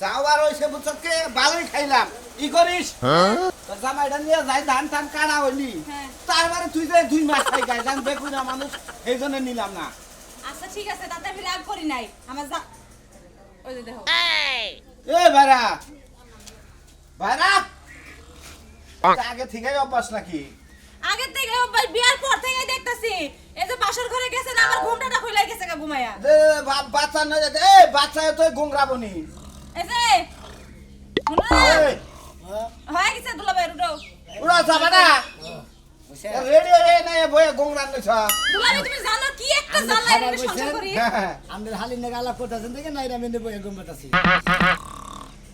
চাওয়ার হইছে বুঝছকে ভালোই খাইলাম ই করিস তোর জামাইটা নিয়ে যাই ধান টান কাটা হইলি তারপরে তুই যে 2 মাস খাই গাই জান দেখুন না মানুষ এইজন্য নিলাম না। আচ্ছা ঠিক আছে তাতে আমি রাগ করি নাই আমার যা ওই যে দেখো এ ভাইরা ভাইরা আগে থেকে অভ্যাস নাকি? আগে থেকে বিয়ার পর থেকে দেখতাছি এই যে বাসর ঘরে গেছে না আমার ঘুমটাটা খুলে গেছে গা ঘুমায়া বাচ্চা নয় বাচ্চা তো গোংরাবনি এই যে হয় গেছে দুলাভাই উঠো উড়া যাবে না রেডি হয়ে নাই বয়ে গোংরান নইছ দুলাভাই তুমি জানো কি একটা জ্বালা এটা সংসার করি আমাদের হালির নাকি আলাপ করতেছেন দেখে নাই আমি নেবো এরকম করতেছি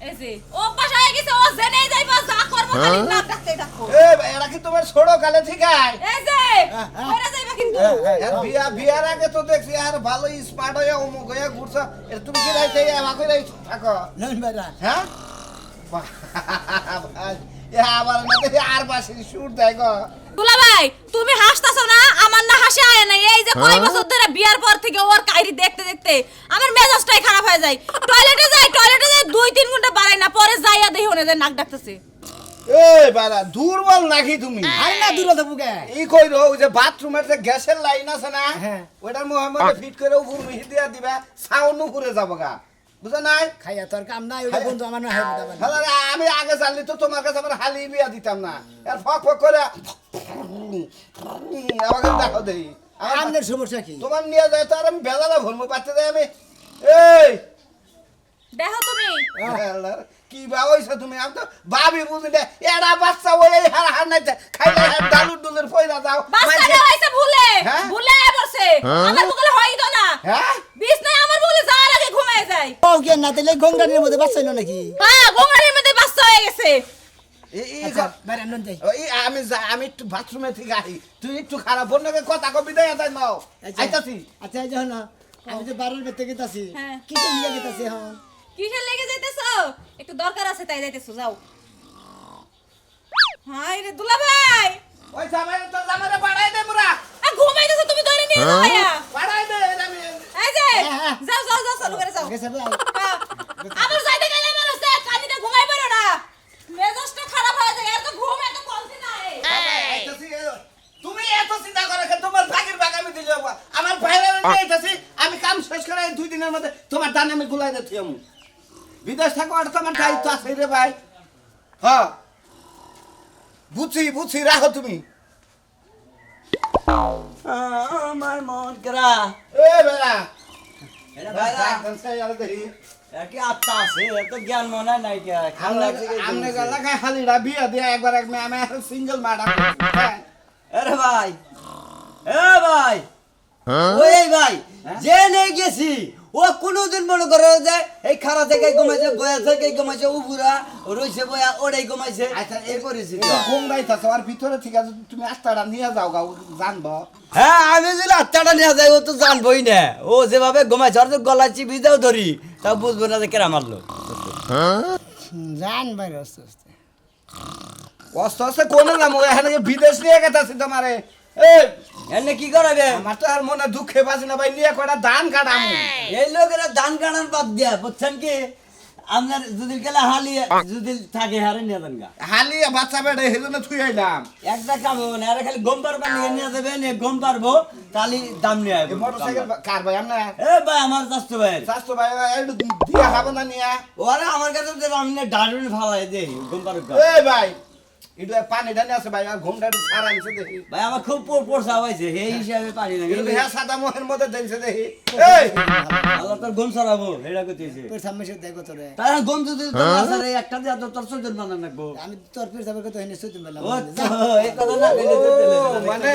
এই যে ও বাসায় গেছে ও জেনে যাইবা যা করব খালি না ডাকতে ডাকো এরা কি তোমার ছোট কালে ঠিকাই এই যে কইরা যাইবা কিন্তু বিয়ার আগে তো দেখছি আর ভালো স্মার্ট হয়ে অমুক হয়ে ঘুরছ তুমি কি রাইতে আমাকে রাই থাকো নন ভাইরা হ্যাঁ আবার না আর বাসি শুট দেয় গো দুলাভাই তুমি হাসতাছো না আমার না হাসি আয় না এই যে কয় বছর ধরে বিয়ার পর থেকে ওর কাইরি দেখতে দেখতে আমার মেজাজটাই খারাপ হয়ে যায় টয়লেটে যাই 2-3 ঘন্টা বাড়াই না পরে যাইয়া দেখি ওনে যে নাক ডাকতেছে এই বাড়া দুর্বল নাকি তুমি আরে না দূরে দেবো কে এই কইরো ওই যে বাথরুমের যে গ্যাসের লাইন আছে না হ্যাঁ। ওটার মোহাম্মদে ফিট করে উপর মিহি দিয়া দিবা সাউন্ড করে যাবো গা বুঝো নাই খাইয়া তোর কাম নাই ওটা বন্ধু আমার না হয় হ্যাঁ আমি আগে জানলি তো তোমার কাছে আমার হালি বিয়া দিতাম না আর ফক ফক করে আমাকে দেখো দেই আমাদের সমস্যা কি তোমার নিয়ে যায় তো আর আমি বেলালা ভরমো পাচ্ছে দেয় আমি এই দেখো তুমি কি বাবাইছো তুমি আমি তো ভাবি বুঝি না এড়া বাচ্চা ওই হার হার নাই খাইলে ডালুর দুলের পয়দা দাও বাচ্চাটা হইছে ভুলে হ্যাঁ? ভুলে বসে আমার বগলে হই তো না হ্যাঁ বিছনায় আমার বগলে যাওয়ার আগে ঘুমিয়ে যায় ও কে না দিলে গঙ্গানের মধ্যে বাচ্চা না নাকি হ্যাঁ গোঙারের মধ্যে বাচ্চা হয়ে গেছে আচ্ছা বাইরে আমরা যাই আমি একটু বাথরুমে থেকে আহি তুই একটু খারাপ বন্যকে কথা কবি দেয় তাই নাও আইতাছি আচ্ছা এই যখন আমি যে বারোর বেতে গেতাছি হ্যাঁ। কিসে নিয়ে গেতাছি এখন কিসের লেগে যাইতেছো একটু দরকার আছে তাই যাইতেছো যাও হাই রে দুলাভাই ওই জামাইরে তো জামাইরে বাড়াই দে মুরা ঘুমাইতেছো তুমি ধরে নিয়ে যাও ভাইয়া বাড়াই দে আমি এই যে হ্যাঁ। যাও যাও যাও চালু করে যাও গেছে ভাই হ্যাঁ। আবার যাইতে গেলে আমার হচ্ছে কানিতে ঘুমাই পারো না মেজাজটা খারাপ হয়ে যায় এত ঘুম এত কলসি না আইতাছি তুমি এত চিন্তা করে কেন তোমার ভাগের ভাগ আমি দিলে আমার ভাইরা নিয়ে আইতাছি আমি কাম শেষ করে 2 দিনের মধ্যে তোমার দান আমি গুলাই দিতে আমি বিদেশ থাকো আর তোমার দায়িত্ব আছে রে ভাই হ্যাঁ বুঝি রাখো তুমি আমার মন করা এ বেলা এটা ভাইরা দেখি কি আত্মা আছে এত জ্ঞান মনে নাই কে আমনে গলা খাই হালিরা বিয়া দিয়া একবার এক মে আমি সিঙ্গেল মাডা আরে ভাই এ ভাই ওই ভাই যে নেই গেছি ও কোনদিন মনে করে যে এই খারা থেকে ঘুমাইছে বয়া থেকে ঘুমাইছে উপুরা রইছে বয়া ওড়াই ঘুমাইছে আচ্ছা এই করেছি ঘুম রাইতাছো আর ভিতরে ঠিক আছে তুমি আস্তাটা নিয়ে যাও গাও জানবো হ্যাঁ আমি যদি আত্মাটা নিয়ে যাই ও তো জানবই না ও যেভাবে ঘুমাইছে আর তো গলা চিপি দাও ধরি তা বুঝবো না যে কেরা মারলো জান বাইরে আস্তে আস্তে কষ্ট আছে কোন নাম এখানে বিদেশ নিয়ে গেতাছি তোমারে এই এনে কি করাবে আমার তো আর মনে দুঃখে বাঁচি না ভাই নিয়ে কয়টা ধান কাটামু এই লোকেরা ধান কাটার বাদ দিয়া বুঝছেন কি আপনার যদি গেলে হালি যদি থাকে হারে নিয়ে দেন গা হালি বাচ্চা বেড়ে হেজন্য থুই আইলাম একটা কাম হবে না আরে খালি গম পারবা নিয়ে নিয়ে দেবেন গম পারবো তাহলে দাম নিয়ে আসবে মোটরসাইকেল কার ভাই আমরা এ ভাই আমার চাস্তু ভাই স্বাস্থ্য ভাই একটু দিয়া খাবো না নিয়ে ওরে আমার কাছে তো আমি না ডাডুন ফালাই দেই গম পারবো এই ভাই একটু পানি ঢানি আছে ভাই আর ঘুমটা একটু সারা আনছে দেখি ভাই আমার খুব পোরসা হইছে এই হিসাবে পারি না একটু হ্যাঁ সাদা মোহের মধ্যে দিনছে দেখি এই আল্লাহ তোর গম সরাবো এটা কইতেছে তোর সামনে সে দেখো তোরে তাই গম যদি তোর আছে একটা দিয়া তোর চোদ্দ বানান রাখবো আমি তোর পীর সাহেবের কথা হইনি সুতি মেলা ও তো এই কথা না কইলে তো মানে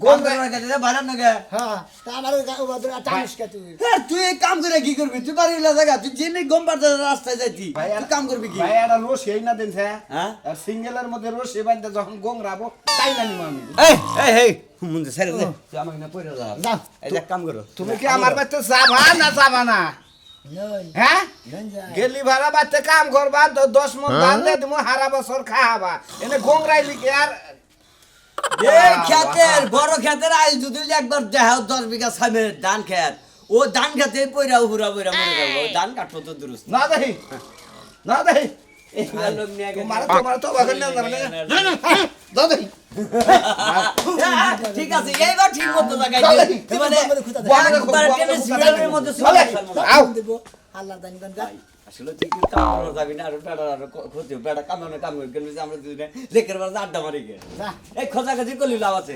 গম রাখতে ভাড়া না গে হ্যাঁ তা আমার ওদের টানিস কে তুই হ্যাঁ তুই এই কাম করে কি করবি তুই বাড়ি জায়গা তুই জেনে গম পাড়তে রাস্তায় যাইতি ভাই তুই কাম করবি কি ভাই এটা রশি এই না দিনছে হ্যাঁ আর সিঙ্গেলের মধ্যে রশি বাঁধতে যখন গোংরাবো তাই না নিব আমি এই মুন্ডে ছেড়ে দে তুই আমাকে না পড়ে যা যাও। এই দেখ কাম করো তুমি কি আমার বাড়িতে যাবা না যাবা না নই হ্যাঁ নন যা গেলি ভাড়া বাড়িতে কাম করবা 10 মন ধান দিয়ে তুমি হারা বছর খাওয়াবা এনে গোংরাইলি কি আর এই ক্ষেতের বড় ক্ষেতের আইল যদি একবার দেহ 10 বিঘা সামনে ধান ক্ষেত ও ধান খেতে পয়রা উপুরা পয়রা মরে গেল ধান কাটবো তো দুরুস্ত না দেখি না দেই এগুলা লোক নিয়ে গেছে। তোমার তো বাগান না না না দাও দেই ঠিক আছে এইবার ঠিক মতো জায়গায় চলে। দিও। মানে বন্ধ করে, একবার বন্ধ টেনে করে, সিগন্যালের মধ্যে চলে। চলে আও। দেব আল্লাহ জানি কোন গা আসলে ঠিক কাম করা যাবে না আর ক্ষতি বেড়া কামানো কাম হয়ে গেল যে আমরা দুজনে লেকের বাজে আড্ডা মারি গে যা এই খোঁজাখুঁজি করলি লাভ আছে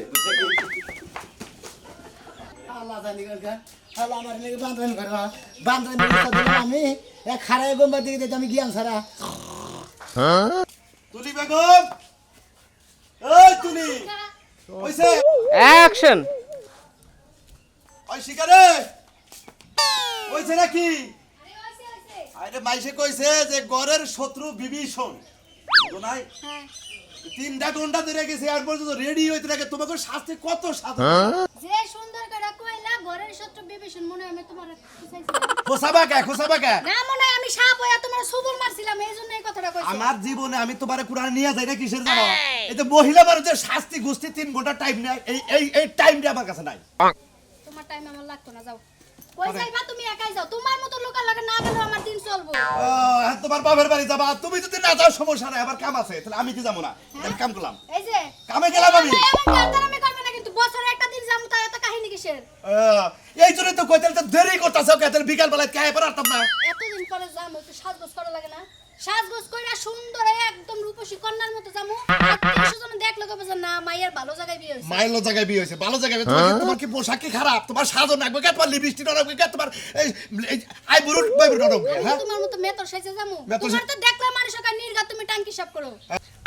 আল্লাহ জানি কোন গা আল্লাহ আমার লেগে বান্ধন করবা বান্ধন দিলে আমি এক খারায় গম্বা দিকে দিতে আমি জ্ঞান ছাড়া তুলি বেগম এই তুলি কইছে অ্যাকশন ওই শিকারে কইছে নাকি আরে মাইসে কইছে যে গরের শত্রু বিভীষণ নাই 3 ঘন্টা ধরে গেছে আর পর্যন্ত রেডি হইতে লাগে তোমাকে শাস্তি কত সাধা যে সুন্দর করে কইলা ঘরের শত্রু বিভীষণ মনে হয় আমি তোমার খুঁচাইছিলাম খোসাবা কে না মনে হয় আমি সাপ হইয়া তোমার সবুর মারছিলাম এইজন্য এই কথাটা কইছি আমার জীবনে আমি তোমারে কুরআন নিয়ে যাই না কিসের জানো এই যে মহিলা মানুষের শাস্তি গোষ্ঠী 3 ঘন্টা টাইম নেই এই টাইমটা আমার কাছে নাই তোমার টাইম আমার লাগতো না যাও কই যাইবা তুমি একাই যাও তোমার মতো লোকের লাগে না গেলেও আমার দিন চলবো তোমার বাপের বাড়ি যাবা তুমি যদি না যাও সমস্যা নাই আবার কাম আছে তাহলে আমি কি যাবো না আমি কাম করলাম এই যে কামে গেলাম আমি এমন কাতারামি করবে না কিন্তু বছরে একটা দিন যামু তাই এত কাহিনী কিসের এই জন্য তো কইতে তো দেরি করতেছে ওকে তাহলে বিকাল বেলায় কায়ে পারতাম না এতদিন পরে যামু একটু সাজগোজ করা লাগে না সাজগোজ কইরা সুন্দর একদম রূপসী কন্যার মতো যামু আত্মীয়স্বজন দেখলে কবে যে না মায়ের ভালো জায়গায় বিয়ে হইছে মাইলো জায়গায় বিয়ে হয়েছে ভালো জায়গায় তোমার কি পোশাক কি খারাপ তোমার সাজো নাকবে কে তোমার লিপস্টিক নাকবে কে তোমার এই আই বুরুট বাইবুট নাকবে আমি হ্যাঁ তোমার মতো মেতর সাইজে যামু মেতর তোমার তো দেখলে মানুষ কার নির্গা তুমি টাঙ্কি সাপ করো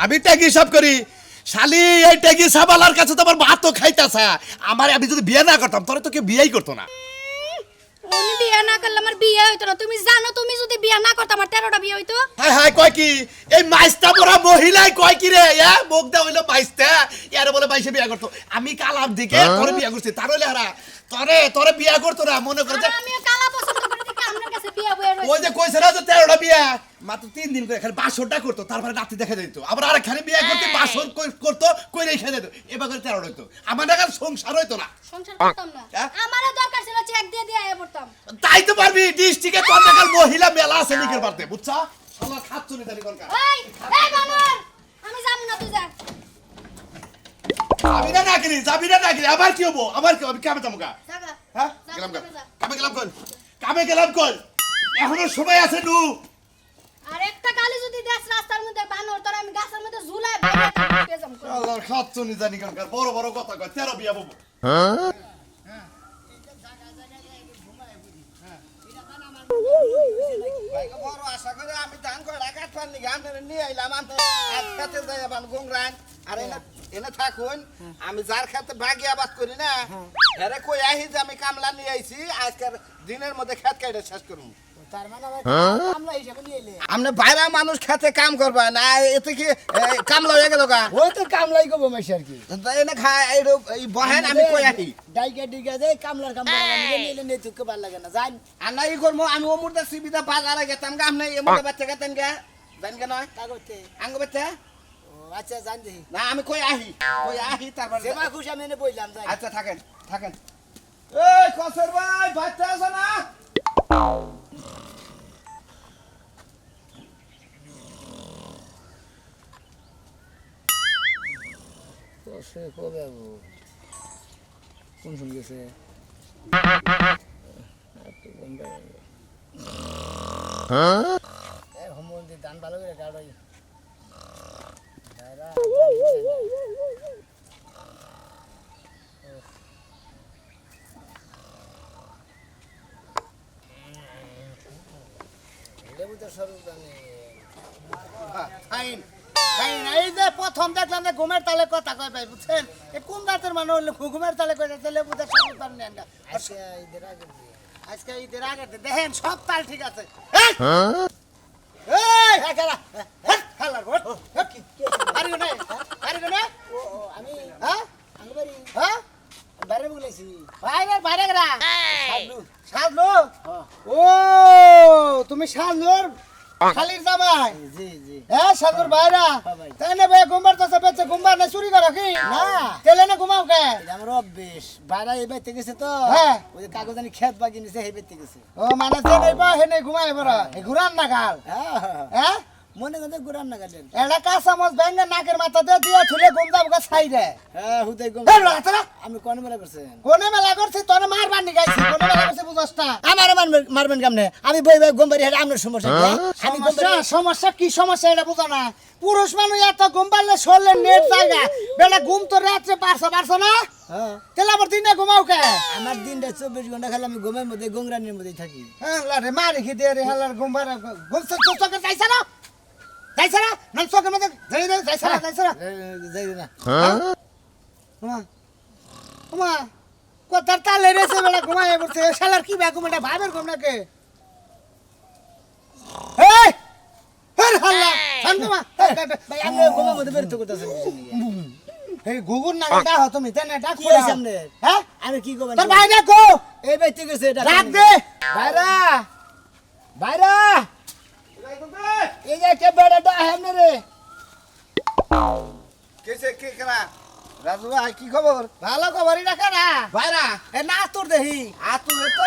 আমি ট্যাগি সব করি শালি এই ট্যাগি সাবালার কাছে তোমার ভাত তো খাইতাছে আমার আমি যদি বিয়ে না করতাম তাহলে তো কেউ বিয়েই করতো না আমি বিয়ে না করলে আমার বিয়ে হইতো না তুমি জানো তুমি যদি বিয়ে না করতে আমার 13টা বিয়ে হইতো হায় হায় কয় কি এই মাইস্তা বড় মহিলাই কয় কি রে মুখ দা হইলো মাইস্তা ইয়ারে বলে মাইসে বিয়ে করতো আমি কালার দিকে তোরে বিয়ে করছি তার হইলে হারা তোরে বিয়ে করতো না মনে করে যে আর আমিও কালা পছন্দ করে দেখি আপনার কাছে বিয়ে বয়ে ওই যে কইছে না যে 13টা বিয়ে মাত্র 3 দিন করে খালি বাসরটা করতো তারপরে রাতে দেখা দিত আবার আরেকখানে বিয়ে করতে বাসর করতো কই রেখে দিত এবার করে 13 হইতো আমার এখন সংসার হইতো না সংসার করতাম না হ্যাঁ? আমারও দরকার ছিল চেক দিয়ে দিয়ে আয়া পড়তাম তাই তো পারবি ডিস্ট্রিক্টে তোর দেখাল মহিলা মেলা আছে লিখের পারতে বুঝছা আমার খাচ্ছনি জানি কোনকা এই এই বানর আমি যাবো না তুই যা যাবি না নাকি আবার কি হবো আবার কি আমি কামে যাবো গা জাগা হ্যাঁ যা, গেলাম যা, যা। কামে গেলাম কল এখনো সময় আছে নু আর একটা গালি যদি দেশ রাস্তার মধ্যে বানর তোর আমি গাছের মধ্যে ঝুলায় বাইরে পেয়ে যাম আল্লাহর খাচ্ছনি জানি কোনকা বড় বড় কথা কয় 13 বিয়া বলবো ভাইকে বড় আশা করে আমি ধান করে রাখার পারনি গান নিয়ে আইলাম আমি আজ খেতে যাই আবার গোংরান আর এনে থাকুন আমি যার খেতে ভাগি আবাদ করি না এরে কই আহি যে আমি কামলা নিয়ে আইছি আজকের দিনের মধ্যে খেত কাইটা শেষ করবো তার মানে আমরা হিসাবে নিয়ে এলে আপনি বাইরে মানুষ খেতে কাম করবে না এতে কি কামলা হয়ে গেল গা ওই তো কামলাই করবো মাসি আর কি এনে খায় এই বহেন আমি কই আহি ডাইকা ডিকা যে কামলার কাম করা নিজে নিয়ে এলে নেই ভালো লাগে না জান আর না ই করবো আমি ও মুর্দা সিবিদা বাজারে গেতাম গা আপনি এমন বাচ্চা গেতেন গা জান কে নয় তা করতে আঙ্গ বাচ্চা ও আচ্ছা জান দেখি না আমি কই আহি তারপর সেবা খুশি আমি এনে বললাম যাই আচ্ছা থাকেন এই কসর ভাই বাচ্চা আছে না সে কবে কোন শুন গেছে হোমন্দি ধান ভালো করে কাটাই এই যে প্রথম দেখলাম যে ঘুমের তালে কথা কয় ভাই বুঝছেন এ কোন জাতের মানুষ হলে ঘুমের তালে কয় তাহলে বুঝে সব তার নেন না আজকে ঈদের আগে দেখেন সব তাল ঠিক আছে এই হেকারা হালার বল আরে না ও আমি হ্যাঁ আমি বাড়ি হ্যাঁ বাইরে বলেছি বাইরে গরা সাধু ও তুমি সাধুর খালির জামাই জি জি হ্যাঁ সাদুর ভাইরা ভাই। তাই না ভাই ঘুমবার তো বেঁচে ঘুমবার না চুরি করো কি না তেলে না ঘুমাও কে এটা আমার অভ্যেস বাইরে এই বাইতে গেছে তো হ্যাঁ। ওই যে কাগজানি খেত বাগি নিছে এই বাইতে গেছে ও মানে যে নেই পা হে নেই ঘুমাই বড় এই ঘুরান না গাল হ্যাঁ হ্যাঁ মনে করতে গুরাম না গালেন এটা কা চামচ ব্যাঙ্গে নাকের মাথাতে দিয়ে থুলে ঘুম যাবো গা সাইডে হ্যাঁ হুদাই গম এই রাতরা আমি কোন মেলা করছেন কোনে মেলা করছিস তোর মারবার নি গাইছিস কোনে মেলা করছিস বুঝছ না আমার মারবেন কেমনে আমি বই বই গম বাড়ি আপনার সমস্যা কি, হ্যাঁ? আমি গম সমস্যা বাড়ি সমস্যা কি সমস্যা এটা বুঝো না পুরুষ মানুষ এত ঘুম পারলে শরীরে নেট জায়গা বেটা ঘুম তো রাত্রে পারছো না হ্যাঁ তাহলে আবার দিনে ঘুমাও কে আমার দিনটা 24 ঘন্টা খালি আমি ঘুমের মধ্যে গংরানির মধ্যেই থাকি হ্যাঁ লারে মারি খি দে রে হালার ঘুম পারে ঘুম চোখে যাইছে না যাইছে না নন চোখের মধ্যে যাইছে না যাই না ওমা ওমা কথার তালে রেছে বেটা ঘুমায় পড়ছে শালার কি ব্যাগ ঘুম এটা ভাবের ঘুম নাকি এই হর হাল্লা শান্তমা ভাই আপনি ঘুমের মধ্যে বের তো করতেছেন এই গুগুর নাকি ডাক তুমি তেনে ডাক কি পড়ে হইছে আপনি হ্যাঁ আমি কি করবেন তোর ভাই দেখো এই বাইতে গেছে এটা ডাক দে বাইরা বাইরা এই যে কে বেড়াটা হেমনে রে কেসে কে করা রাজু ভাই কি খবর ভালো খবরই রাখা না ভাইরা এ না তোর দেহি আতুরে তো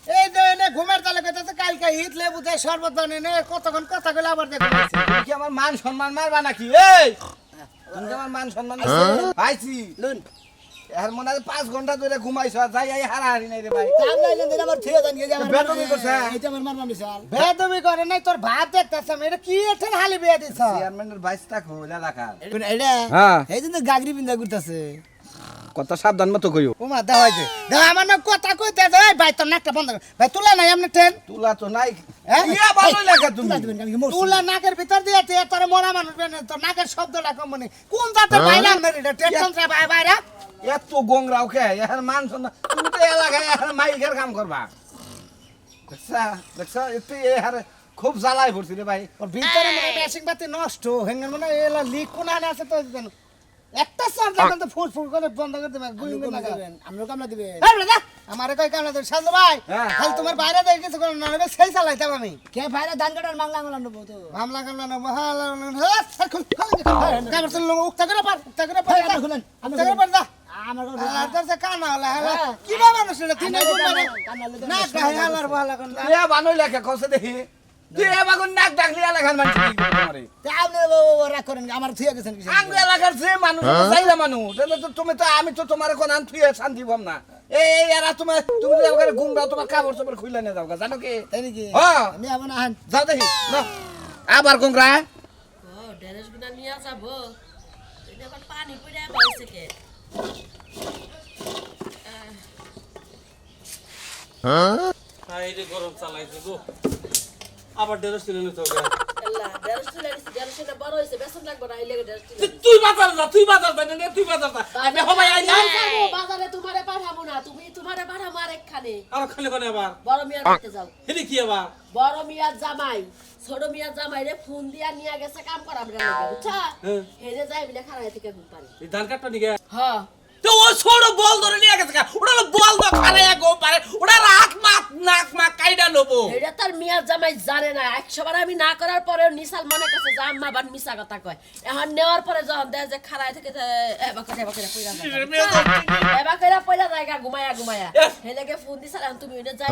এই দে নে ঘুমের তালে কইতাছে কালকে হিট লেবু দে শরবত বানিয়ে নে কতক্ষণ কথা কইলে আবার দেখো তুমি কি আমার মান সম্মান মারবা নাকি এই তুমি কি আমার মান সম্মান পাইছি লুন এর মনে হয় 5 ঘন্টা ধরে ঘুমাইছ যাই এই হারাহারি নাই রে ভাই কাম নাই দিন আমার থিয়ে দেন যে আমার বেদবি করছে। এইটা আমার মারবা মিশাল বেদবি করে নাই তোর ভাত দেখতাছ এটা কি এঠেন হালি বিয়া দিছ চেয়ারম্যানের 22 টাকা হইলা রাখার কোন এইটা হ্যাঁ। এই যে গাগরি বিন্দা করতেছে কত সাবধান মতো কইও ওমা দেখাইছে দেখ আমার না কথা কইতে দে ভাই তোর নাকটা বন্ধ কর ভাই তুলা নাই এমনি ট্রেন তুলা তো নাই হ্যাঁ? ইয়া ভালো লাগে তুমি তুলা দিবেন আমি মরছি তুলা নাকের ভিতর দিয়ে তুই তোর মরা মানুষ বেনে তোর নাকের শব্দটা কম মানে কোন জাতে বাইলাম না রে ট্রেন ট্রেন ভাই বাইরা এত গংরাও কে এর মান সম্মান তুমি তো এলাকায় এর মাইকের কাম করবা দেখছা একটু এর খুব জ্বালাই পড়ছি রে ভাই ওর ভিতরে মানে মেশিং পাতি নষ্ট হেঙ্গের মানে এলা লিক কোনা আছে তো জানো একটা সার যখন তো ফুল ফুল করে বন্ধ করে দেবে গুলি গুলি না দিবেন আমরা কামলা দিবেন এই দাদা আমারে কই কামলা দে সাজু ভাই হ্যাঁ। খালি তোমার বাইরে দেখে কিছু করে না হবে সেই চালাইতাম আমি কে ভাইরা ধান কাটার মাংলা মাংলা নেবো তো মামলা কামলা না মহালা কামলা লোক উক্তা করে পার উক্তা করে পার আপনি খুলেন, আপনি উক্তা করে পার দা আমার আর তোর কানা হলা হলা হ্যাঁ। কি বা মানুষ রে তিন আমি দিন মানে কামলা লইতে না গায় হালার বহালা কোন তুই এ ভালোই লাগে কসে দেখি তুই এ বাগুন নাক ডাকলি এলাকার মানুষ কি করে আপনি রাগ করেন আমার থিয়ে গেছেন কিছু আঙ্গ এলাকার যে মানুষ চাইলা মানুষ তাহলে তো তুমি তো আমি তো তোমার কোন আন তুই শান্তি পাম না এই এরা তুমি তুমি যে ওখানে ঘুম দাও তোমার কাপড় চোপড় খুলে নিয়ে যাও গা, জানো কি তাই নাকি হ্যাঁ। আমি আবার না আন যাও দেখি নাও। আবার কোংরা ও ড্রেস গুনা নিয়ে যাবো এটা আবার পানি পড়ে বাইছে কে আইরে গরম চালাইছে গো আবার ডেরস তুলে নিতে হবে আল্লাহ ড্রেস তুলে নিছি ড্রেস না বড় হইছে বেসন লাগবে না আইলে ড্রেস তুলে তুই বাজার যা তুই বাজার যা না তুই বাজার যা আমি হবাই আইলাম যাবো বাজারে তোমারে পাঠাবো না তুমি তোমারে পাঠাবো আরেকখানে আর খালি কোনে আবার বড় মিয়ার বাড়িতে যাও হেলি কি আবার বড় মিয়ার জামাই ছোট মিয়ার জামাই রে ফোন দিয়া নিয়ে গেছে কাম করা আমরা লাগে বুঝছা হ্যাঁ। হেরে যাই বিলে খাড়াই থেকে ঘুম পানি এই ধান কাটটা নিগে হ্যাঁ তো ও ছোট বল ধরে নিয়ে গেছে কা ওটা হলো বল দা খালে গো পারে ওটা রাত মাত নাক মা কাইডা নবো এটা তার মিয়ার জামাই জানে না 100 বার আমি না করার পরে নিসাল মনে কাছে যা আম্মা বান মিছা কথা কয় এখন নেওয়ার পরে যখন দেয় যে খাড়াই থেকে এবা করে পয়রা যায় এবা করে পয়রা যায় ঘুমায়া ঘুমায়া হে লাগে ফোন দিছাল এখন তুমি ওইটা যাই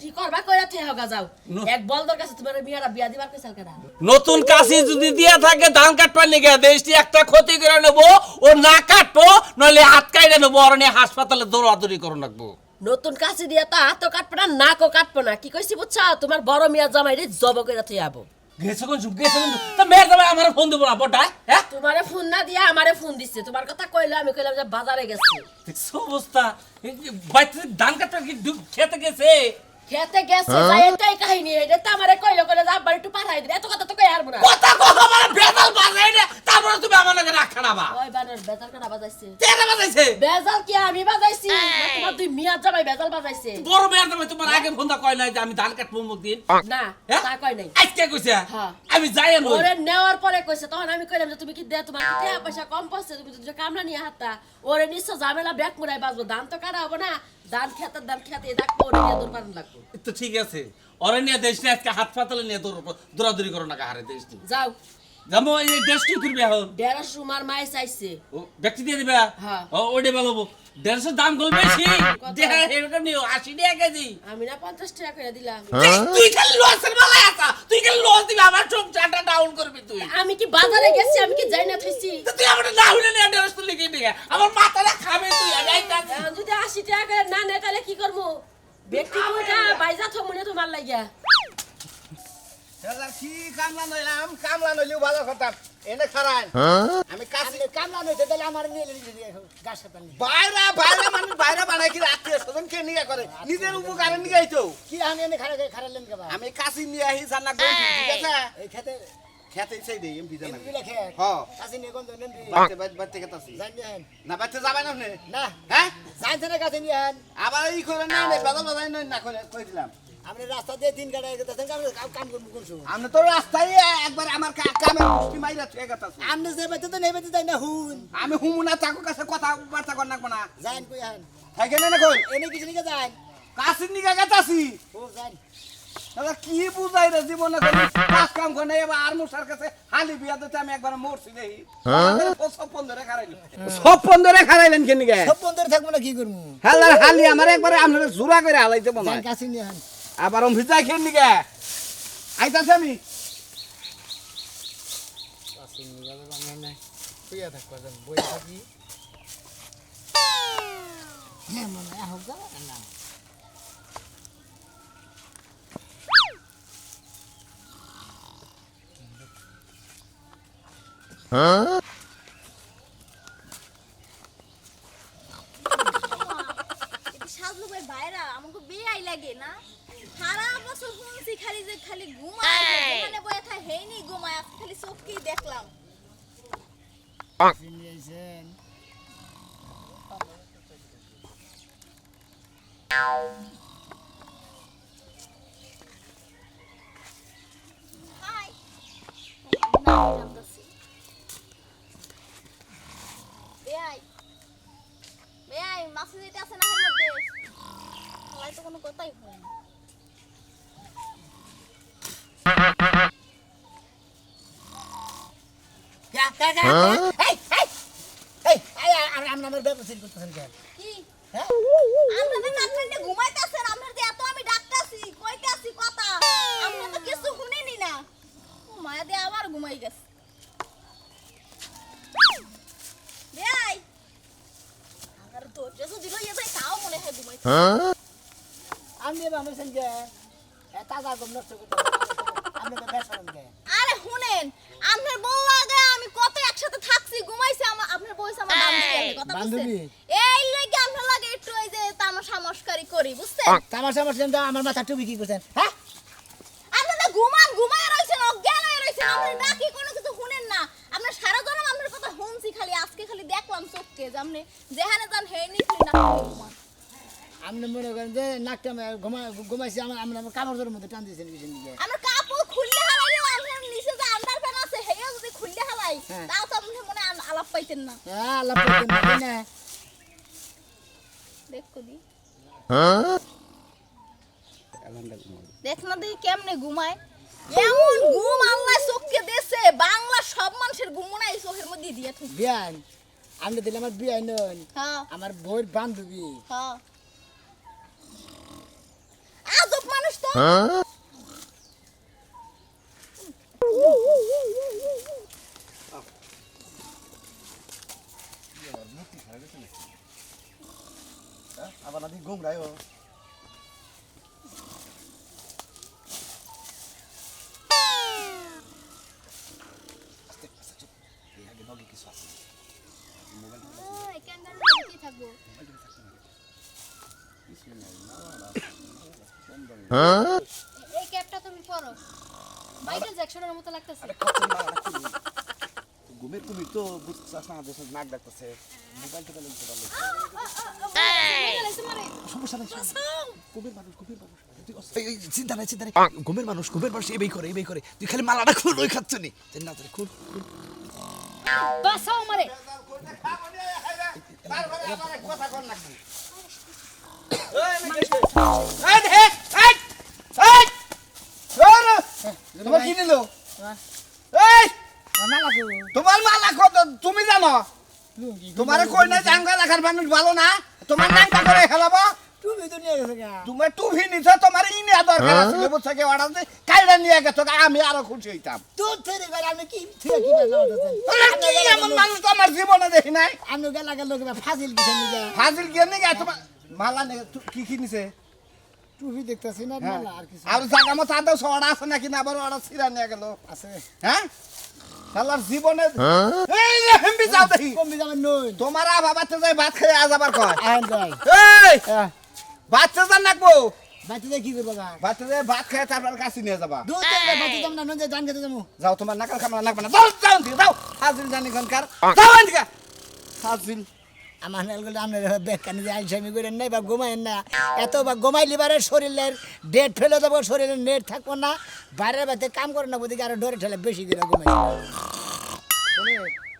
কি করবা কইরা থে হগা যাও এক বলদর কাছে তোমার মিয়ারা বিয়া দিবার কইছাল কেডা নতুন কাশি যদি দিয়া থাকে ধান কাটবা নিগে দেশটি একটা ক্ষতি করে নেব ও না কাটবো নলে হাত কাইডা নেব আর নিয়ে হাসপাতালে দৌড়াদৌড়ি করো লাগবো নতুন কাছে দিয়া তা হাতও কাটবো না নাকও কাটবো না কি কইছি বুঝছা তোমার বড় মিয়া জামাই রে জব কইরা থে আবো গেছে কোন গেছে কোন তা মেয়ের জামাই আমার ফোন দিব না বড় হ্যাঁ তোমারে ফোন না দিয়া আমারে ফোন দিছে তোমার কথা কইলো আমি কইলাম যে বাজারে গেছি দেখছো অবস্থা বাইতে ধান কাটটা কি খেতে গেছে খেতে গেছে যাই এটাই কাহিনী এটা তো আমারে কইলো কইলো যা বাড়ি একটু পাঠাই দিলে এত কথা তো কই হারবো না কথা কথা মানে বেজাল বাজাই রে তারপরে তুমি আমার লাগে রাখা না বা ওই বানর বেজাল কাটা বাজাইছে তেরে বাজাইছে বেজাল কি আমি বাজাইছি না তোমার দুই মিয়া জামাই বেজাল বাজাইছে বড় মেয়ের জামাই তোমার আগে ফোন দা কয় নাই যে আমি ধান কাটবো মুখ দিন না হ্যাঁ? তা কই নাই আজকে কইছে হ্যাঁ। আমি যাই না ওরে নেওয়ার পরে কইছে তখন আমি কইলাম যে তুমি কি দে তোমার কি টাকা পয়সা কম পড়ছে তুমি তো যে কামলা নিয়ে হাতটা ওরে নিশ্চয় ঝামেলা ব্যাগ মুড়াই বাজবো ধান তো কাটা হবো না দান খেতে দেখবো নিয়ে দূর পারেন লাগবো তো ঠিক আছে ওরে নিয়ে দেশ নিয়ে আজকে হাসপাতালে নিয়ে দৌড়াদৌড়ি করো না কাহারে দেশ নিয়ে যাও যাবো এই দেশ কি করবি এখন 150 রুমার মাই চাইছে ও ব্যক্তি দিয়ে দিবা হ্যাঁ। ও ওইটা ভালো 150 দাম গল বেশি দেখা এরকম নিও 80 টাকা কেজি আমি না 50 টাকা করে দিলাম তুই খালি লসের বেলায় আছা তুই খালি লস দিবি আমার সংসারটা ডাউন করবি তুই আমি কি বাজারে গেছি আমি কি যাই না থাইছি তো তুই আমার না হইলে নিয়ে 150 তুই লিখে নিয়ে আমার মাথাটা খাবে তুই আমি আইতাছি এখন যদি 80 টাকা করে না নেয় তাহলে কি করবো ব্যক্তি কইটা বাইজা থমনে তোমার লাগিয়া শালা কি কামলা নইলাম কামলা নইলেও ভালো কথা এনে খারান আমি কাছে আপনি কামলা নইতে তাহলে আমার নিয়ে গাছ সাথে বাইরা বাইরা মানে বাইরা বানাই কি আত্মীয় স্বজন কে নিয়ে করে নিজের উপকারে নিয়ে আইতো কি আমি এনে খারালেন কে বা আমি কাছে নিয়ে আহি জানা কই ঠিক আছে এই খেতে খেতে চাই দেই এমপি জানা এমপি লেখে হ্যাঁ কাছে নিয়ে কোন দেন বাচ্চা বাচ্চা কেতাছি জানেন না বাচ্চা যাবে না আপনি না হ্যাঁ জানতে না কাছে নিয়ে আবার এই করে না নে বাদল বাদাই না করে কই দিলাম আপনি রাস্তা দিয়ে 3 গাড়ি গেতেছেন কাম করব কোন সময় আপনি তো রাস্তায় একবার আমার কামের মুষ্টি মাইরা থুয়ে গেতাছি আপনি যে বাইতে তো নেই বাইতে যাই না হুন আমি হুমুনা চাকু কাছে কথা বার্তা কর নাকবো না যাইন কই আন থাকে না কই এনে কিছু নিকে যাইন কাছে নিয়ে গেতাছি ও যাইন দাদা কি বুঝাই রে জীবনে করে কাজ কাম করে এবার আর মুসার কাছে হালি বিয়া দিতে আমি একবার মরছি দেই সব বন্ধ রে খারাইলেন সব বন্ধ রে খারাইলেন কেন গে সব বন্ধরে থাকবো না কি করব হালার হালি আমার একবারে আপনারা জোড়া করে হালাইতে মনে যাইন হয় কাছে নিয়ে আন আবার ভিজা খেন নিগে আইতাছে আমি কাছে নিয়ে যাবে বাংলা নাই কইয়া থাকবা যান বই থাকি হ্যাঁ মনে হোক যা না সাজলু ভাই বাইরা আমাকে বেয়াই লাগে না সারা বছর শুনছি খালি যে খালি ঘুমায় মানে বয়ে থা হেইনি ঘুমায় আজকে খালি চোখকেই দেখলাম নিয়ে আইছেন হাই বেয়াই বেয়াই মাসে যেতে আছে না মধ্যে সবাই তো কোনো কথাই হয় না কা কা কা এই এই এই আমরা আমার ব্যবস্থা করতেছেন কেন কি হ্যাঁ আপনাদের নাতনিটা ঘুমাইতাছেন আপনাদের এত আমি ডাকতাছি কইতাছি কথা আপনি তো কিছু শুনেনি না মায়া দিয়ে আবার ঘুমাই গেছে বেয়াই আমার তো যদি লইয়া যায় তাও মনে হয় ঘুমাইছে আমি এবার আমার সঙ্গে তাজা গম নষ্ট করতেছেন আপনি তো বেসরম কে আরে শুনেন আপনার বউ আগে আমি কত একসাথে থাকছি ঘুমাইছি আমার আপনার বউ আমার বান্ধবী আছে কথা বুঝছেন বান্ধবী? এই লাগি আপনার লাগে একটু ওই যে তামাশা মস্কারি করি বুঝছেন তামাশা আমার মাথা টুপি কি করছেন হ্যাঁ আপনি তো ঘুমায় রইছেন অজ্ঞান হয়ে রইছেন আপনি ডাকি কোনো কিছু শুনেন না আপনার সারা জন্ম আপনার কথা শুনছি খালি আজকে খালি দেখলাম চোখকে যে আপনি যেখানে যান হেনি তুই না ঘুমান আপনি মনে করেন যে নাকটা ঘুমাইছি আমার কামড়ের মধ্যে টান দিয়েছেন কিছু নিয়ে আমার কাপড় খুললে হালাই আপনার নিচে যে আন্ডার প্যান্ট আছে হেয়া যদি খুললে হালাই হ্যাঁ। তাও তো আপনি মনে হয় আলাপ পাইতেন না হ্যাঁ আল্লাহ পাইতেন না তাই না দেখো দি দেখ না দেখি কেমনে ঘুমায় এমন ঘুম আল্লাহ চোখকে দেছে বাংলা সব মানুষের ঘুম মনে হয় চোখের মধ্যে দিয়ে থুই বিয়ান আপনি দিলে আমার বিয়াই নন হ্যাঁ আমার বউয়ের বান্ধবী হ্যাঁ আজব মানুষ তো আবার নাকি ঘুমরায় ও এই ক্যাঙ্গারু কি থাকবো এই ক্যাপটা তুমি পরো মাইকেল জ্যাকসনের মতো লাগতেছে ঘুমে তুমি তো বুঝছাস না দেশের নাক ডাকতেছে মোবাইল টোবাইল নিতে পারলে সমস্যা নাই ঘুমের মানুষ চিন্তা নাই ঘুমের মানুষ এই করে তুই খালি মালাটা খুল ওই খাচ্ছ নি না খুল বাসাও মারে কথা কর নাকি এই দেখ, এই, এই, ওরে, তোমার কি নিল? এই, তোমার মালা কত তুমি জানো? তোমারে কই না জাঙ্গা রাখার মানুষ ভালো না, তোমার নামটা করে খেলাবো। তুমি তো নিয়ে গেছে গা। তোমার টুপি নিছো, তোমার ই নেওয়া দরকার আছে, বুঝছো কি অর্ডার দিয়ে কাইরা নিয়ে গেছো, আমি আরো খুশি হইতাম। তোর থেকে গেলে আমি কি থেকে কি বাজাও দিতেন? আরে কি এমন মানুষ তো আমার জীবনে দেখি নাই। আমি গেলা গেল ফাজিল কিছু নিয়ে ফাজিল গিয়ে নিয়ে গেছে তোমার মালা নিয়ে কি কি নিছে? টুপি দেখতেছি না হ্যাঁ। না আর কিছু আর জায়গা মতো আদৌ সড়া আছে নাকি না, আবার ওরা ছিঁড়া নিয়ে গেল। আছে। হ্যাঁ শালার জীবনে এই যে হেম্বি যাও দেখি কমবি যাবেন নই। তোমার বাবাতে যাই ভাত খেয়ে আজ আবার কয় আইন যাই। এই হ্যাঁ। বাচ্চা যান নাকবো, বাচ্চাদের কি করবো গা? বাচ্চা যাই ভাত খেয়ে তারপর কাছে নিয়ে যাবা। দুধ থেকে বাচ্চা দাম না নয় জান খেতে যাবো। যাও তোমার নাকাল খামলা নাকবে না, যাও যাও দিকে যাও। হাজিল জানি গনকার যাও এদিকে হাজিল। আমার নালগুলো আপনার বেকানি যে আইসামি করেন নাই বা ঘুমায়েন না, এত বা ঘুমাই লিবারের শরীরের ডেট ফেলে দেবো, শরীরের নেট থাকবো না, বাইরের বাড়িতে কাম করে না, ওদিকে আরো ডরে ঠেলে বেশি করে ঘুমাই।